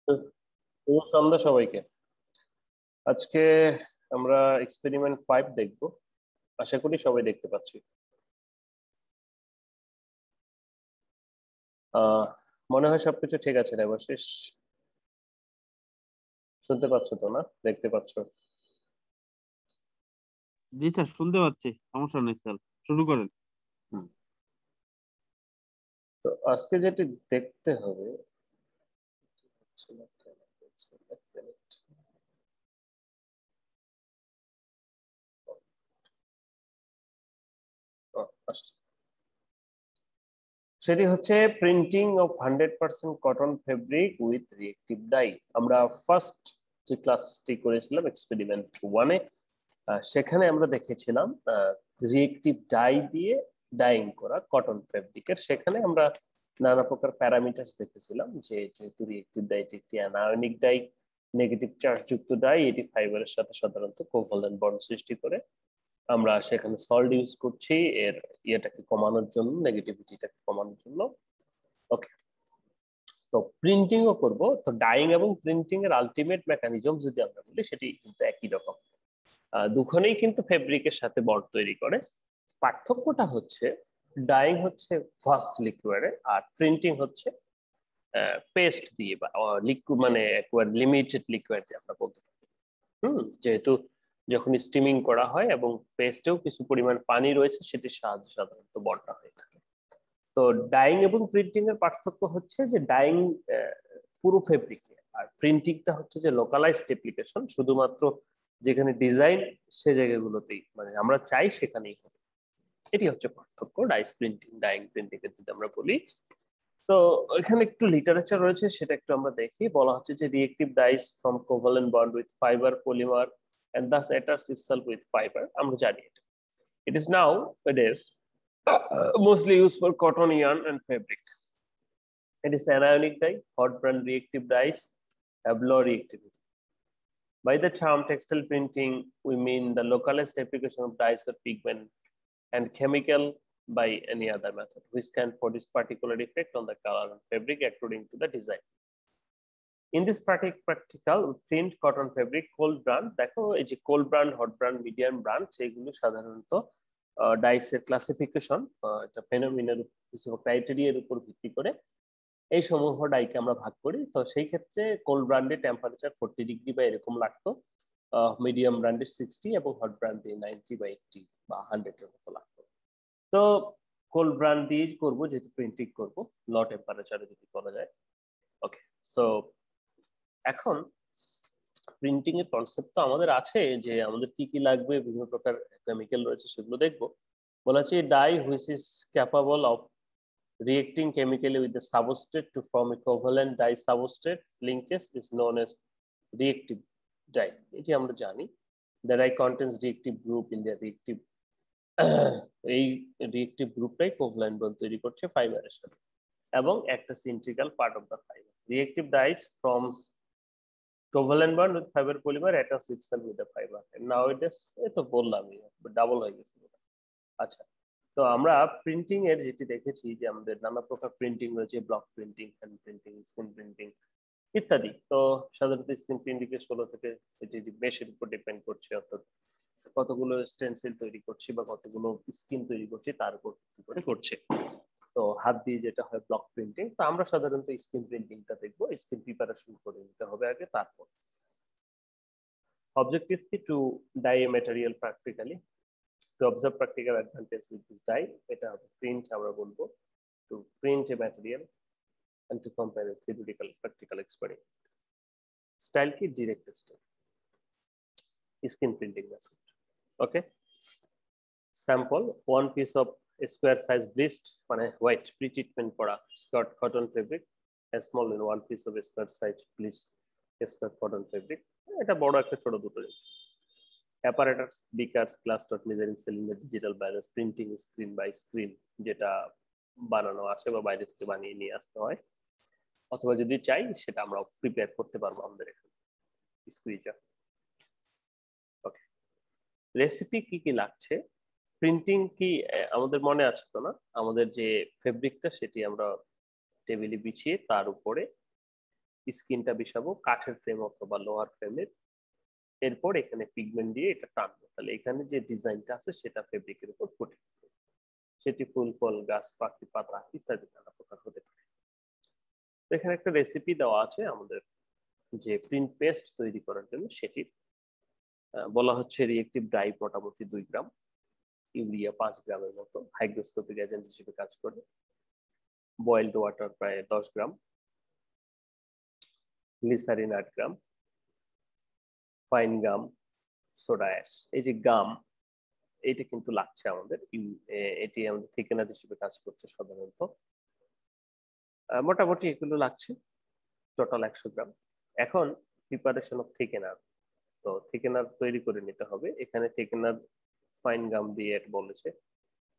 শুভ সন্ধ্যা সবাইকে। আজকে আমরা এক্সপেরিমেন্ট 5 দেখব। আশা করি সবাই দেখতে পাচ্ছি। মনে হয় সবকিছু ঠিক আছে দেবাশিস? শুনতে পাচ্ছ তো না? দেখতে পাচ্ছ? জি স্যার, শুনতে পাচ্ছি, সমস্যা নেই স্যার, শুরু করেন। হুম। তো আজকে যেটি দেখতে হবে সেটি হচ্ছে printing of 100% cotton fabric with reactive dye. আমরা ফার্স্ট যে ক্লাসটি করেছিলাম এক্সপেরিমেন্ট 1-এ, সেখানে আমরা দেখেছিলাম রিয়েক্টিভ ডাই দিয়ে ডাইং করা কটন ফেব্রিকের। সেখানে আমরা নানা প্রকার প্যারামিটারস দেখেছিলাম, যে যেহেতু রিয়েক্টিভ ডাইটি একটি অ্যানায়নিক ডাই, নেগেটিভ চার্জ যুক্ত ডাই, এটি ফাইবারের সাথে সাধারণত কোভালেন্ট বন্ড সৃষ্টি করে। আমরা সেখানে সল্ট ইউজ করছি এর ইয়েটাকে কমানোর জন্য, নেগেটিভিটিটাকে কমানোর জন্য। ওকে, তো প্রিন্টিংও করব। তো ডাইং এবং প্রিন্টিং এর আলটিমেট মেকানিজম যদি আমরা বলি, সেটি কিন্তু একই রকম। দুখানেই কিন্তু ফেব্রিকের সাথে বন্ড তৈরি করে। পার্থক্যটা হচ্ছে ডাইং হচ্ছে ফার্স্ট লিকুইডে, আর প্রিন্টিং হচ্ছে পেস্ট দিয়ে বা লিকুইড, মানে একেবারে লিমিটেড লিকুইড দিয়ে আমরা বলতে পারি। যেহেতু যখন স্টিমিং করা হয় এবং পেস্টেও কিছু পরিমাণ পানি রয়েছে, সেটির সাহায্যে সাধারণত বন্ডটা হয়ে থাকে। তো ডাইং এবং প্রিন্টিং এর পার্থক্য হচ্ছে যে ডাইং পুরো ফেব্রিকে, আর প্রিন্টিংটা হচ্ছে যে লোকালাইজড অ্যাপ্লিকেশন, শুধুমাত্র যেখানে ডিজাইন সে জায়গাগুলোতেই, মানে আমরা চাই সেখানেই হবে। এটি হচ্ছে পার্থক্য ডাইস প্রিন্টিং ডাইং প্রিন্টিং এর যদি আমরা বলি। তো এখানে একটু লিটারেচার রয়েছে, সেটা একটু আমরা দেখি। বলা হচ্ছে যে reactive dyes from covalent bond with fibre polymer and thus attach itself with fiber. আমরা জানি এটা। It is nowadays mostly used for cotton yarn and fabric. It is the anionic dye. Hot brand reactive dyes have low reactivity. By the term textile printing, we mean the localized application of dyes or pigment and chemical by any other method, which can produce particular effect on the color and fabric according to the design. In this practical print cotton fabric cold brand, দেখো এই যে cold brand, hot brand, medium brand, সেগুলো সাধারণত ডাইসের classification, এটা ফেনোমিনার কিছু ক্রাইটেরিয়ার উপর ভিত্তি করে এই সমূহ ডাইকে আমরা ভাগ করি। তো সেই ক্ষেত্রে কোল্ড ব্র্যান্ডে টেম্পারেচার 40 ডিগ্রি বা এরকম লাগতো, মিডিয়াম ব্র্যান্ডে 60 এবং হট ব্র্যান্ডে 90 বা 80 বা 100 এর মতো লাগতো। তো কোল্ড ব্র্যান্ড দিয়ে করবো, যেহেতু প্রিন্টিং করবো লো টেম্পারেচারে যদি করা যায়। ওকে, সো এখন প্রিন্টিং এর কনসেপ্ট তো আমাদের আছে, যে আমাদের কি কি লাগবে, বিভিন্ন প্রকার কেমিক্যাল রয়েছে, সেগুলো দেখবো। বলা আছে dye which is capable of reacting chemically with the substrate to form a covalent dye substrate linkage is known as reactive dye. এটি আমরা জানি। The dye contains reactive group in the reactive এই reactive গ্রুপটাই covalent bond তৈরি করছে ফাইবারের সাথে, এবং একটা integral part of the fibre. Reactive dyes forms covalent bond with fiber polymer attach itself with the fiber. And nowadays এই তো বললামই, ডাবল হয়ে গেছে। আচ্ছা, তো আমরা প্রিন্টিং এর যেটি দেখেছি, যে আমাদের নানা প্রকার প্রিন্টিং রয়েছে, block printing, hand printing, screen printing ইত্যাদি। তো সাধারণত স্ক্রিন প্রিন্টিং এর 16 থেকে, এটি মেশের উপর ডিপেন্ড করছে, অর্থাৎ কতগুলো স্টেনসিল তৈরি করছি বা কতগুলো স্ক্রিন তৈরি করছি তার উপর ভিত্তি করে করছে। তো হাত দিয়ে যেটা হয় ব্লক প্রিন্টিং। তো আমরা সাধারণত স্ক্রিন প্রিন্টিংটা দেখবো। স্ক্রিন প্রিপারেশন করে নিতে হবে আগে, তারপর objective to dye a material practically. To observe practical advantage with this dye, এটা হবে print, আমরা বলবো to print a material and to compare a theoretical practical experiment. Style কি direct style, skin printing method. Okay, sample one piece of square size bleached, মানে white pre-treatment করা skirt cotton fabric, a small and one piece of square size bleached skirt cotton fabric, এটা বড় একটা ছোট দুটো জিনিস। apparatus beakers glass dot measuring cylinder digital balance printing screen by screen, যেটা বানানো আছে বা বাইরে থেকে বানিয়ে নিয়ে আসতে হয়, অথবা যদি চাই সেটা আমরা প্রিপেয়ার করতে পারবো আমাদের এখানে স্কুইজার। ওকে, রেসিপি কি কি লাগছে, প্রিন্টিং কি আমাদের মনে আছে তো না? আমাদের যে ফেব্রিকটা সেটি আমরা টেবিলে বিছিয়ে তার উপরে স্কিনটা বিছাবো কাঠের ফ্রেম অথবা লোহার ফ্রেমের, এরপর এখানে পিগমেন্ট দিয়ে এটা টানবো, তাহলে এখানে যে ডিজাইনটা আছে সেটা ফেব্রিকের উপর ফুটে, সেটি ফুল ফল গাছ পাখি পাতা ইত্যাদি নানা প্রকার হতে পারে। এখানে একটা রেসিপি দেওয়া আছে আমাদের যে প্রিন্ট পেস্ট তৈরি করার জন্য, সেটি বলা হচ্ছে রিয়েক্টিভ ডাই মোটামুটি 2 গ্রাম, ইউরিয়া 5 গ্রামের মতো হাইগ্রোস্কোপিক এজেন্ট হিসেবে কাজ করে, বয়েলড ওয়াটার প্রায় 10 গ্রাম, গ্লিসারিন 8 গ্রাম, ফাইন গাম, সোডা অ্যাশ। এই যে গাম এটা কিন্তু লাগছে আমাদের, এটি আমাদের থিকেনার হিসেবে কাজ করছে সাধারণত, মোটামুটি এগুলো লাগছে, টোটাল 100 গ্রাম। এখন প্রিপারেশন অফ থিকেনার, তো থিকেনার তৈরি করে নিতে হবে। এখানে থিকেনার ফাইন গাম দিয়ে বলেছে,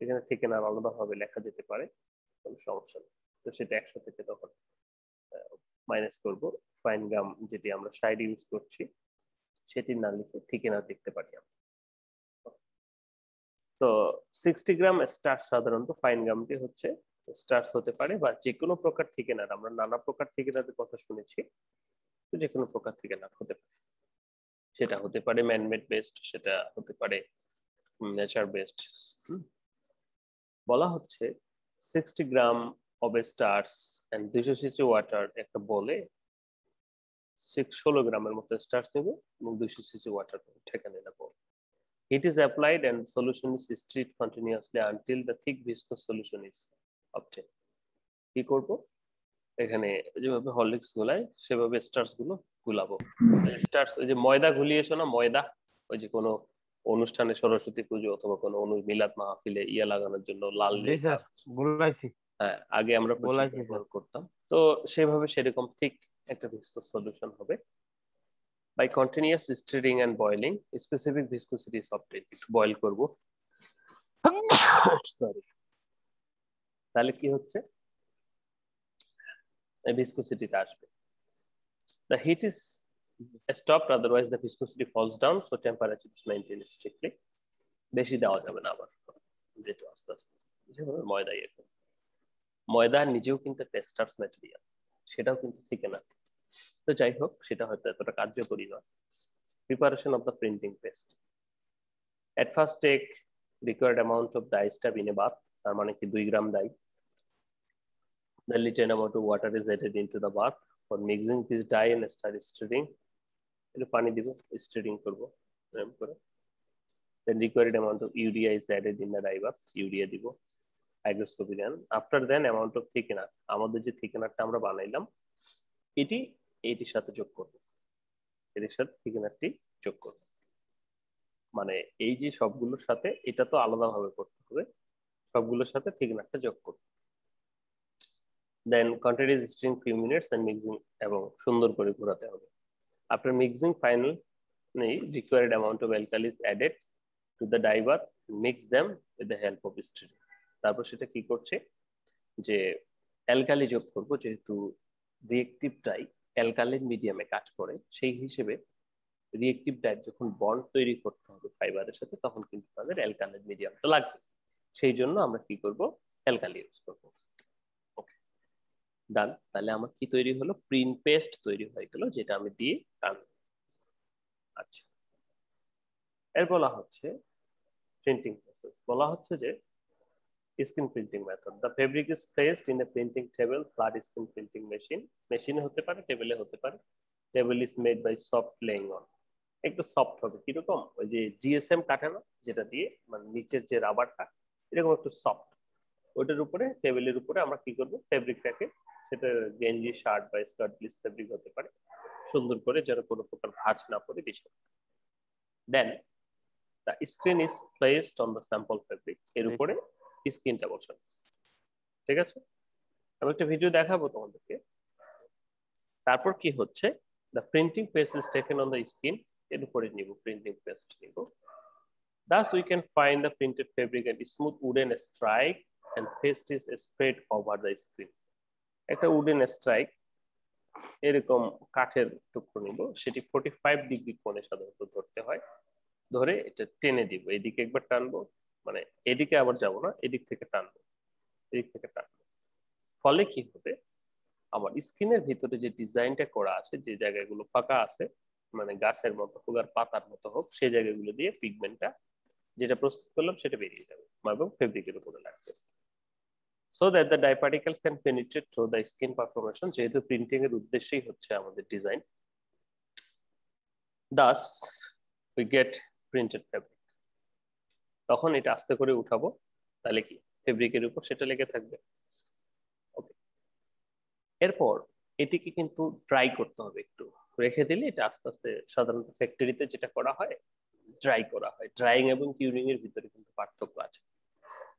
এখানে থিকেনার আলাদাভাবে লেখা যেতে পারে, কোনো সমস্যা নেই। তো সেটা 100 থেকে তখন মাইনাস করব, ফাইন গাম যেটি আমরা সাইড ইউজ করছি সেটি না লিখে থিকেনার দেখতে পারি আমরা। তো 60 গ্রাম স্টার্চ, সাধারণত ফাইন গামটি হচ্ছে স্টার্চ হতে পারে বা যে কোনো প্রকার থিকেনার, আমরা নানা প্রকার থিকেনারের কথা শুনেছি, তো যে কোনো প্রকার থিকেনার হতে পারে, সেটা হতে পারে ম্যানমেড বেস্ট, সেটা হতে পারে নেচার বেস্ট। বলা হচ্ছে 60 gram of starch and 200 CC water, একটা বলে 16 গ্রামের মতো স্টার্চ নেব এবং 200 সিসি ওয়াটার ঠেকানে নেব। It is applied and solution is stirred continuously until the thick viscous solution is obtained. কি করব, এখানে যেভাবে হরলিক্স গুলাই সেভাবে স্টার্চ গুলো গুলাবো। স্টার্চ ওই যে ময়দা গুলিয়েছো না, ময়দা ওই যে কোনো অনুষ্ঠানে সরস্বতী পুজো অথবা কোনো মিলাদ মাহফিলে ইয়া লাগানোর জন্য লাল, হ্যাঁ আগে আমরা প্রচুর ব্যবহার করতাম, তো সেভাবে সেরকম ঠিক একটা ভিসকোস সলিউশন হবে। By continuous stirring and boiling, specific viscosity is obtained. Boil করব, সরি, তাহলে কি হচ্ছে, viscosity-টা আসবে। The heat is stopped, otherwise the viscosity falls down, so temperature is maintained strictly. বেশি দেওয়া যাবে না আবার, যেহেতু আস্তে আস্তে যেভাবে ময়দা ইয়ে করে, ময়দা নিজেও কিন্তু একটা স্টার্চ ম্যাটেরিয়াল, সেটাও কিন্তু থেকে না। তো যাই হোক, সেটা হয়তো এতটা কার্যকরী নয়। Preparation of the printing paste. At first take required amount of dye stab in a bath, তার মানে কি 2 গ্রাম die. The little amount of water is added into the bath for mixing this dye and start stirring. একটু পানি দিব, stirring করব এরকম করে। Then required amount of urea is added in the dye bath, urea দিব, hygroscopic and after then amount of thickener, আমাদের যে থিকেনারটা আমরা বানাইলাম এটির সাথে যোগ করব, এর সাথে থিকেনারটি যোগ করব। মানে এই যে সবগুলোর সাথে এটা তো আলাদাভাবে করতে হবে, সবগুলোর সাথে থিকেনারটা যোগ করব। Then continue stirring few minutes and mixing, এবং সুন্দর করে ঘোরাতে হবে। After mixing final required amount of alkali is added to the dye bath, mix them with the help of stirring. তারপর সেটা কি করছে যে অ্যালকালি যোগ করব, যেহেতু রিয়েক্টিভ ডাই অ্যালকালিন মিডিয়ামে কাজ করে, সেই হিসেবে রিয়েক্টিভ ডাই যখন বন্ড তৈরি করতে হবে ফাইবারের সাথে, তখন কিন্তু তাদের অ্যালকালিন মিডিয়ামটা লাগবে, সেই জন্য আমরা কি করব, অ্যালকালি ইউজ করব। ওকে, ডান। তাহলে আমার কি তৈরি হলো, প্রিন্ট পেস্ট তৈরি হয়ে গেল, যেটা আমি দিয়ে টানব। আচ্ছা, এর বলা হচ্ছে প্রিন্টিং প্রসেস। বলা হচ্ছে যে screen printing method, the fabric is placed in a printing table, flat screen printing machine, মেশিনে হতে পারে টেবিলে হতে পারে। Table is made by soft laying on, একটু সফট হবে, কিরকম ওই যে জিএসএম কাটে না, যেটা দিয়ে মানে নিচের যে রাবারটা এরকম একটু সফট, ওইটার উপরে টেবিলের উপরে আমরা কি করব, ফেব্রিকটাকে, সেটা গেঞ্জি শার্ট বা স্কার্ট ব্লিচ ফেব্রিক হতে পারে, সুন্দর করে যেন কোনো প্রকার ভাঁজ না পড়ে বেশি। দেন the screen is placed on the sample fabric, এর উপরে স্ক্রিনটা বসানো। ঠিক আছে, আমি একটা ভিডিও দেখাবো তোমাদেরকে। তারপর কি হচ্ছে, the printing paste is taken on the skin, এর উপরে নিব প্রিন্টিং পেস্ট নিব। Thus we can find the printed fabric and smooth wooden strike and paste is spread over the screen. একটা উডেন স্ট্রাইক, এরকম কাঠের টুকরো নিব, সেটি 45 ডিগ্রি কোণে সাধারণত ধরতে হয়, ধরে এটা টেনে দিব, এদিকে একবার টানবো, মানে এদিকে আবার যাব না, এদিক থেকে টানবো, এদিক থেকে টানবো। ফলে কি হবে, আমার স্কিনের ভিতরে যে ডিজাইনটা করা আছে, যে জায়গাগুলো ফাঁকা আছে, মানে গাছের মতো হোক আর পাতার মতো হোক, সেই জায়গাগুলো দিয়ে পিগমেন্টটা যেটা প্রস্তুত করলাম সেটা বেরিয়ে যাবে এবং ফেব্রিকের উপরে লাগবে, so that the dye particles can penetrate through the skin perforation, যেহেতু প্রিন্টিং এর উদ্দেশ্যই হচ্ছে আমাদের design, thus we get printed fabric। তখন এটা আস্তে করে উঠাবো, তাহলে কি ফেব্রিকের উপর সেটা লেগে থাকবে। ওকে, এরপর এটিকে কিন্তু ড্রাই করতে হবে, একটু রেখে দিলে এটা আস্তে আস্তে, সাধারণত ফ্যাক্টরিতে যেটা করা হয় ড্রাই করা হয়। ড্রাইং এবং কিউরিং এর ভিতরে কিন্তু পার্থক্য আছে।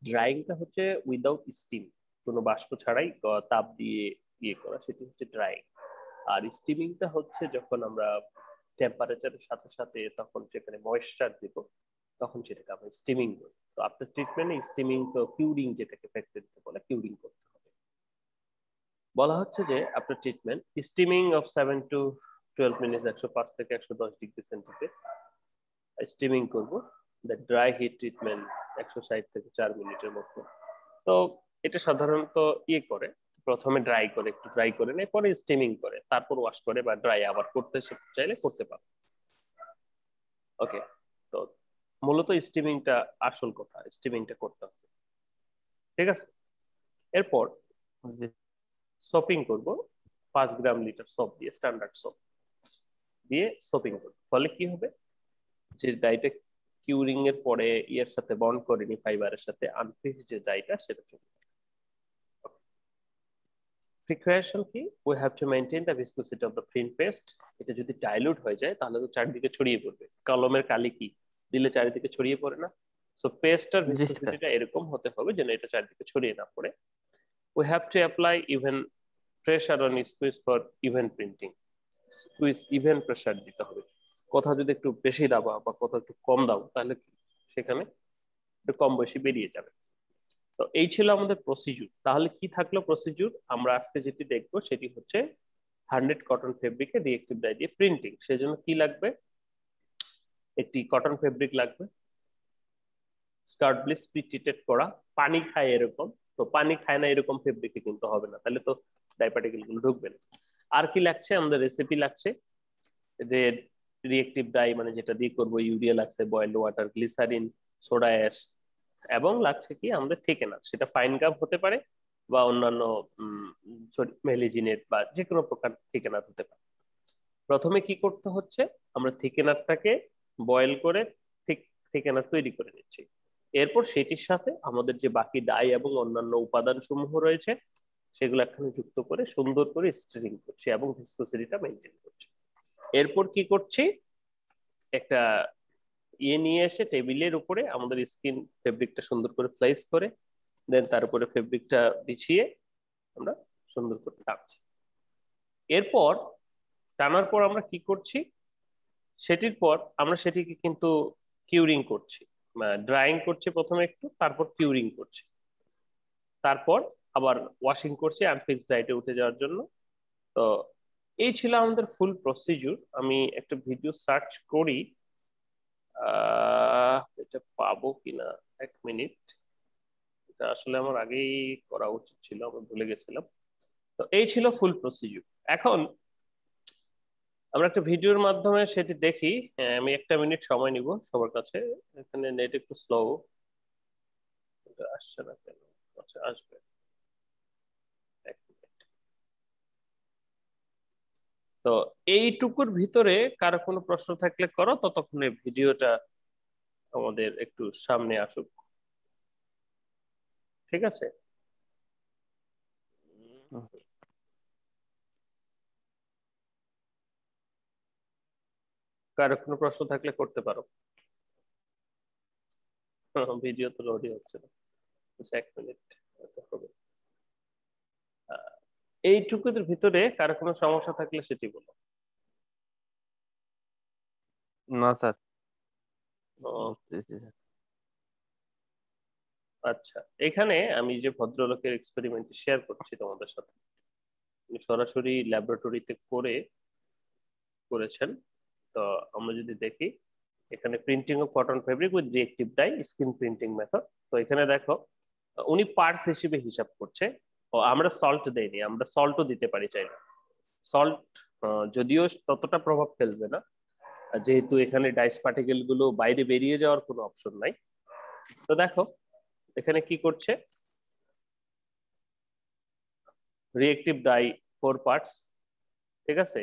ড্রাইংটা হচ্ছে উইদাউট স্টিম, কোনো বাষ্প ছাড়াই তাপ দিয়ে ইয়ে করা, সেটি হচ্ছে ড্রাইং। আর স্টিমিংটা হচ্ছে যখন আমরা টেম্পারেচারের সাথে সাথে তখন সেখানে ময়েশ্চার দিব, তখন সেটাকে আমরা স্টিমিং করি। তো আপনার ট্রিটমেন্টে স্টিমিং তো কিউরিং, যেটাকে ফ্যাক্টরিতে বলে কিউরিং করতে হবে। বলা হচ্ছে যে আপনার treatment steaming of 7 to 12 minute, 105 থেকে 110 ডিগ্রি সেন্টিগ্রেড স্টিমিং করব। দ্য ড্রাই হিট ট্রিটমেন্ট 160 থেকে 4 মিনিটের মতো। তো এটা সাধারণত ইয়ে করে, প্রথমে ড্রাই করে, একটু ড্রাই করে নেয়, পরে স্টিমিং করে, তারপর ওয়াশ করে বা ড্রাই আবার করতে চাইলে করতে পারে। ওকে, তো মূলত স্টিমিংটা আসল কথা, স্টিমিংটা করতে হবে, ঠিক আছে। এরপর সোপিং করব 5 গ্রাম লিটার সোপ দিয়ে, স্ট্যান্ডার্ড সোপ দিয়ে সোপিং করব। ফলে কি হবে, যে ডাইটা কিউরিং এর পরে ইয়ের সাথে বন্ড করেনি, ফাইবারের সাথে, আনফিক্সড যে ডাইটা সেটা চলে যাবে। প্রিকশন কি, we have to maintain the viscosity of the print paste. এটা যদি ডাইলুট হয়ে যায় তাহলে তো চারিদিকে ছড়িয়ে পড়বে, কলমের কালি কি দিলে চারিদিকে ছড়িয়ে পড়ে না। সো পেস্টটার জি স্যার। ভিসকোসিটিটা এরকম হতে হবে যেন এটা চারিদিকে ছড়িয়ে না পড়ে। We have to apply even pressure on squeeze for even printing. Squeeze even pressure দিতে হবে, কোথাও যদি একটু বেশি দাবা বা কোথাও একটু কম দাও তাহলে সেখানে একটু কম বেশি বেরিয়ে যাবে। তো এই ছিল আমাদের প্রসিডিউর। তাহলে কি থাকলো প্রসিডিউর, আমরা আজকে যেটি দেখবো সেটি হচ্ছে 100 কটন ফেব্রিকে রিয়েক্টিভ ডাই দিয়ে প্রিন্টিং। সেজন্য কি লাগবে, একটি কটন ফেব্রিক লাগবে, স্কার্ট ব্লিচ প্রি ট্রিটেড করা, পানি খায় এরকম, তো পানি খায় না এরকম ফেব্রিকে কিন্তু হবে না, তাহলে তো ডাই পার্টিকেল গুলো ঢুকবে না। আর কি লাগছে, আমাদের রেসিপি লাগছে, রেড রিয়েক্টিভ ডাই মানে যেটা দিয়ে করবো, ইউরিয়া লাগছে, boiled water, glycerine, soda ash, এবং লাগছে কি আমাদের থিকেনার, সেটা ফাইন গাম হতে পারে বা অন্যান্য মেলিজিনেট বা যে কোনো প্রকার থিকেনার হতে পারে। প্রথমে কি করতে হচ্ছে, আমরা থিকেনারটাকে বয়েল করে থিকেনার তৈরি করে নিচ্ছি। এরপর সেটির সাথে আমাদের যে বাকি ডাই এবং অন্যান্য উপাদান সমূহ রয়েছে সেগুলো এখানে যুক্ত করে সুন্দর করে স্টিরিং করছি এবং ভিসকোসিটিটা মেনটেন করছি। এরপর কি করছি, একটা ইয়ে নিয়ে এসে টেবিলের উপরে আমাদের স্কিন ফেব্রিকটা সুন্দর করে প্লেস করে, দেন তার উপরে ফেব্রিকটা বিছিয়ে আমরা সুন্দর করে টানছি। এরপর টানার পর আমরা কি করছি, সেটির পর আমরা সেটিকে কিন্তু কিউরিং করছি, ড্রাইং করছি প্রথমে একটু, তারপর কিউরিং করছি, তারপর আবার ওয়াশিং করছি আনফিক্সড ডাইটে উঠে যাওয়ার জন্য। তো এই ছিল আমাদের ফুল প্রসিডিউর। আমি একটা ভিডিও সার্চ করি, এটা পাবো কিনা, 1 মিনিট। এটা আসলে আমার আগেই করা উচিত ছিল, আমি ভুলে গেছিলাম। তো এই ছিল ফুল প্রসিডিউর। এখন আমরা একটা ভিডিওর মাধ্যমে সেটি দেখি। আমি 1 মিনিট সময় নিব সবার কাছে, এখানে নেট একটু স্লো, এটা আসছে না কেন, আচ্ছা আসবে, 1 মিনিট। তো এইটুকুর ভিতরে কারো কোনো প্রশ্ন থাকলে করো, ততক্ষণে ভিডিওটা আমাদের একটু সামনে আসুক, ঠিক আছে। কারো কোনো প্রশ্ন থাকলে করতে পারো। ভিডিও তো লোডই হচ্ছে না, আচ্ছা 1 মিনিট হবে। এইটুকুর ভিতরে কারো কোনো সমস্যা থাকলে সেটি বলো। না স্যার, ও, বুঝতেছি স্যার। আচ্ছা, এখানে আমি যে ভদ্রলোকের এক্সপেরিমেন্ট শেয়ার করছি তোমাদের সাথে, উনি সরাসরি ল্যাবরেটরিতে করেছেন। তো আমরা যদি দেখি, এখানে printing of cotton fabric with reactive dye screen printing method. তো এখানে দেখো উনি পার্টস হিসেবে হিসাব করছে, ও আমরা সল্ট দেইনি, আমরা সল্টও দিতে পারি চাইলে। সল্ট যদিও ততটা প্রভাব ফেলবে না, যেহেতু এখানে ডাইস পার্টিকেল গুলো বাইরে বেরিয়ে যাওয়ার কোনো অপশন নাই। তো দেখো এখানে কি করছে, রিয়েক্টিভ ডাই 4 পার্টস, ঠিক আছে,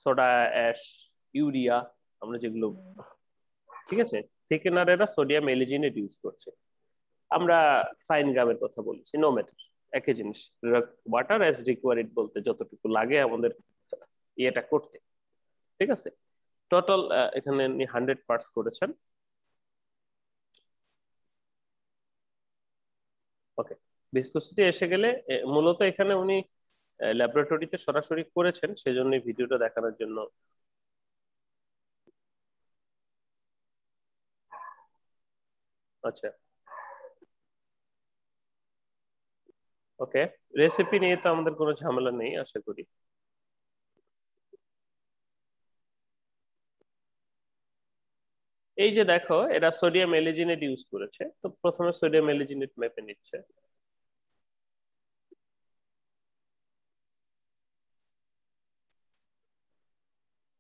সোডা অ্যাশ, ইউরিয়া, আমরা যেগুলো, ঠিক আছে, থিকেনারেরা সোডিয়াম এলিজিনেট ইউজ করছে। আমরা ফাইন গ্রামের কথা বলছি, নো ম্যাটার, একই জিনিস। ওয়াটার অ্যাজ রিকোয়ার্ড বলতে যতটুকু লাগে আমাদের ইয়েটা করতে, ঠিক আছে। টোটাল এখানে 100 পার্টস করেছেন। ওকে, ভিসকোসিটি এসে গেলে মূলত এখানে উনি ল্যাবরেটরিতে সরাসরি করেছেন, সেজন্য ভিডিওটা দেখানোর জন্য। আচ্ছা, ওকে, রেসিপি নিয়ে তো আমাদের কোনো ঝামেলা নেই আশা করি। এই যে দেখো এরা সোডিয়াম এলিজিনেট ইউজ করেছে, তো প্রথমে সোডিয়াম এলিজিনেট মেপে নিচ্ছে।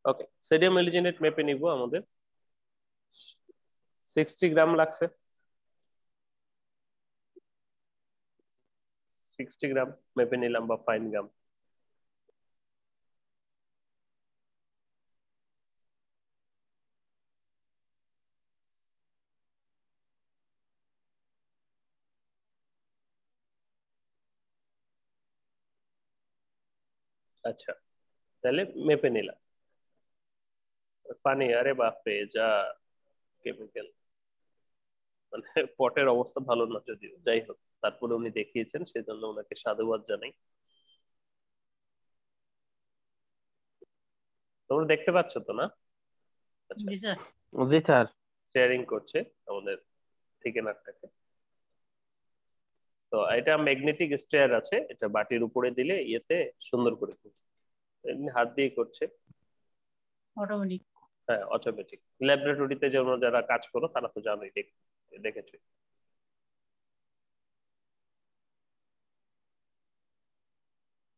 ওকে, সোডিয়াম এলিজিনেট মেপে নিব, আমাদের 60 গ্রাম লাগছে, 60 গ্রাম মেপে নিলাম, বা ফাইন গ্রাম। আচ্ছা, তাহলে মেপে নিলাম। পানি, আরে বাপরে যা কেমিক্যাল, মানে পটের অবস্থা ভালো না যদিও, যাই হোক তারপরে উনি দেখিয়েছেন, সেজন্য ওনাকে সাধুবাদ জানাই। তোমরা দেখতে পাচ্ছ তো না? আচ্ছা, জি স্যার। জি স্যার। শেয়ারিং করছে আমাদের থিকেনারটাকে। তো এটা ম্যাগনেটিক স্টেয়ার আছে, এটা বাটির উপরে দিলে ইয়েতে সুন্দর করে এমনি হাত দিয়ে করছে। অটোমেটিক। হ্যাঁ, অটোমেটিক। ল্যাবরেটরিতে যেমন যারা কাজ করো তারা তো জানোই, দেখেছো।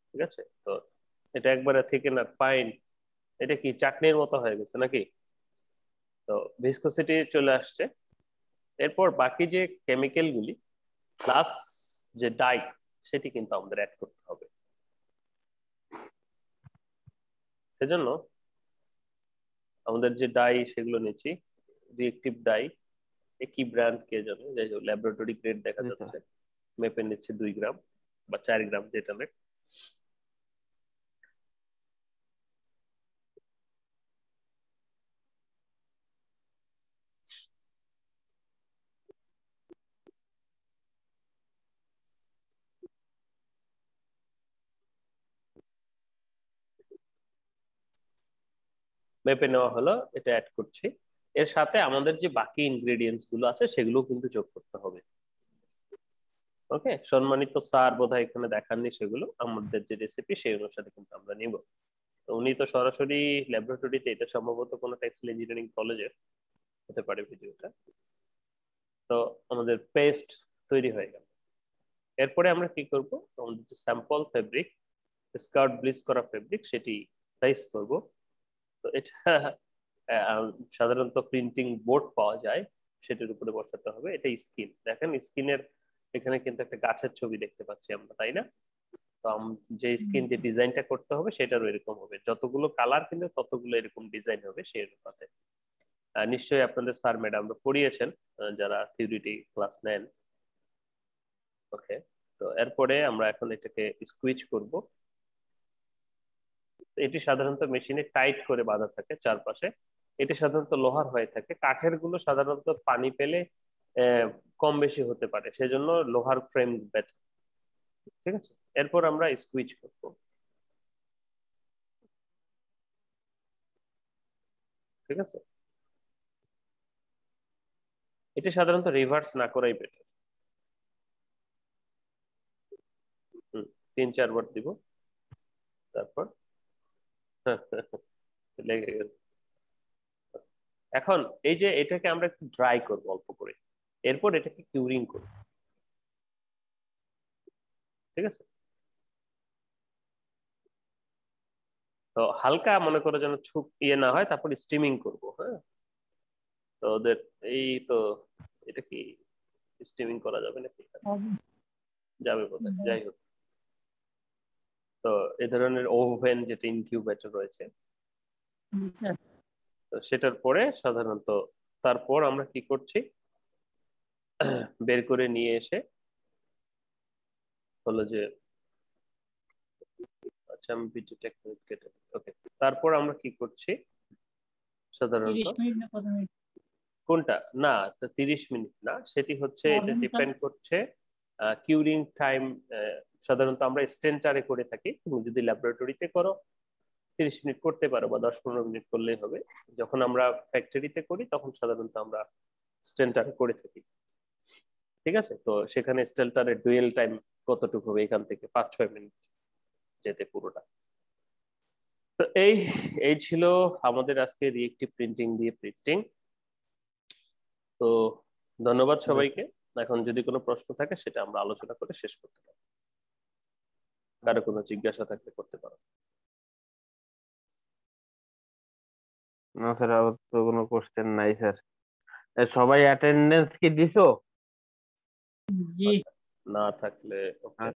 ঠিক আছে, তো এটা একবারে থিকেনার ফাইন। এটা কি চাটনির মতো হয়ে গেছে নাকি? তো ভিসকোসিটি চলে আসছে। এরপর বাকি যে কেমিক্যাল গুলি প্লাস যে ডাই, সেটি কিন্তু আমাদের অ্যাড করতে হবে। সেজন্য আমাদের যে ডাই সেগুলো নিচ্ছি, রিয়েক্টিভ ডাই, কি ব্র্যান্ড কে জানে, যাই হোক ল্যাবরেটরি গ্রেড দেখা জি স্যার। যাচ্ছে। মেপে নিচ্ছে 2 গ্রাম বা 4 গ্রাম, যেটা নেই। মেপে নেওয়া হলো, এটা অ্যাড করছি। এর সাথে আমাদের যে বাকি ইনগ্রেডিয়েন্টস গুলো আছে সেগুলো কিন্তু যোগ করতে হবে। ওকে, সম্মানিত স্যার বোধহয় এখানে দেখাননি সেগুলো, আমাদের যে রেসিপি সেই অনুসারে কিন্তু আমরা নিব। তো উনি তো সরাসরি ল্যাবরেটরিতে, এটা সম্ভবত কোনো টেক্সটাইল ইঞ্জিনিয়ারিং কলেজের হতে পারে ভিডিওটা। তো আমাদের পেস্ট তৈরি হয়ে গেল। এরপরে আমরা কি করব, আমাদের যে স্যাম্পল ফেব্রিক, স্কার্ট ব্লিচ করা ফেব্রিক, সেটি সাইজ করব। তো এটা সাধারণত প্রিন্টিং বোর্ড পাওয়া যায়, সেটার উপরে বসাতে হবে। এটা স্কিন, দেখেন স্কিনের এখানে কিন্তু একটা গাছের ছবি দেখতে পাচ্ছি আমরা, তাই না? তো যে স্কিন যে ডিজাইনটা করতে হবে সেটারও এরকম হবে, যতগুলো কালার কিন্তু ততগুলো এরকম ডিজাইন হবে সেই অনুপাতে। নিশ্চয়ই আপনাদের স্যার ম্যাডামরা পড়িয়েছেন, যারা থিওরিটি ক্লাস নেন। ওকে, তো এরপরে আমরা এখন এটাকে স্কুইচ করব। এটি সাধারণত মেশিনে টাইট করে বাঁধা থাকে চারপাশে। এটি সাধারণত লোহার হয়ে থাকে, কাঠের গুলো সাধারণত পানি পেলে আহ, কম বেশি হতে পারে, সেজন্য লোহার ফ্রেম বেটার। ঠিক আছে, এরপর আমরা স্কুইচ করব। ঠিক আছে, এটি সাধারণত রিভার্স না করাই বেটার। 3-4 বার দিব, তারপর লেগে গেছে। এখন এই যে এটাকে আমরা একটু ড্রাই করবো অল্প করে, এরপর এটাকে কিউরিং করব। ঠিক আছে, তো হালকা মনে করো যেন ইয়ে না হয়, তারপর স্টিমিং করব। হ্যাঁ, তো ওদের এই তো এটা কি স্টিমিং করা যাবে নাকি? যাবে বোধহয়, যাই হোক। তো এই ধরনের ওভেন যেটা ইনকিউবেটর রয়েছে, তো সেটার পরে সাধারণত তারপর আমরা কি করছি, বের করে নিয়ে এসে হলো যে, আচ্ছা আমি ভিডিওটা এক মিনিট কেটে ওকে। তারপর আমরা কি করছি সাধারণত, 30 মিনিট না কত মিনিট? কোনটা না, 30 মিনিট না, সেটি হচ্ছে এটা ডিপেন্ড করছে কিউরিং টাইম। সাধারণত আমরা স্টেন্টারে করে থাকি, তুমি যদি ল্যাবরেটরিতে করো 30 মিনিট করতে পারো বা 10-15 মিনিট করলেই হবে। যখন আমরা ফ্যাক্টরিতে করি তখন সাধারণত আমরা স্টেন্টারে করে থাকি। ঠিক আছে, তো সেখানে স্টেন্টারের ডুয়েল টাইম কতটুকু হবে, এখান থেকে 5-6 মিনিট যেতে পুরোটা। তো এই এই ছিল আমাদের আজকে রিয়েক্টিভ প্রিন্টিং দিয়ে প্রিন্টিং। তো ধন্যবাদ সবাইকে। এখন যদি কোনো প্রশ্ন থাকে সেটা আমরা আলোচনা করে শেষ করতে পারি। কারো কোনো জিজ্ঞাসা থাকলে করতে পারো। না স্যার, আমার তো কোনো কোশ্চেন নাই স্যার। সবাই অ্যাটেন্ডেন্স কি দিছো? জি। না থাকলে ওকে।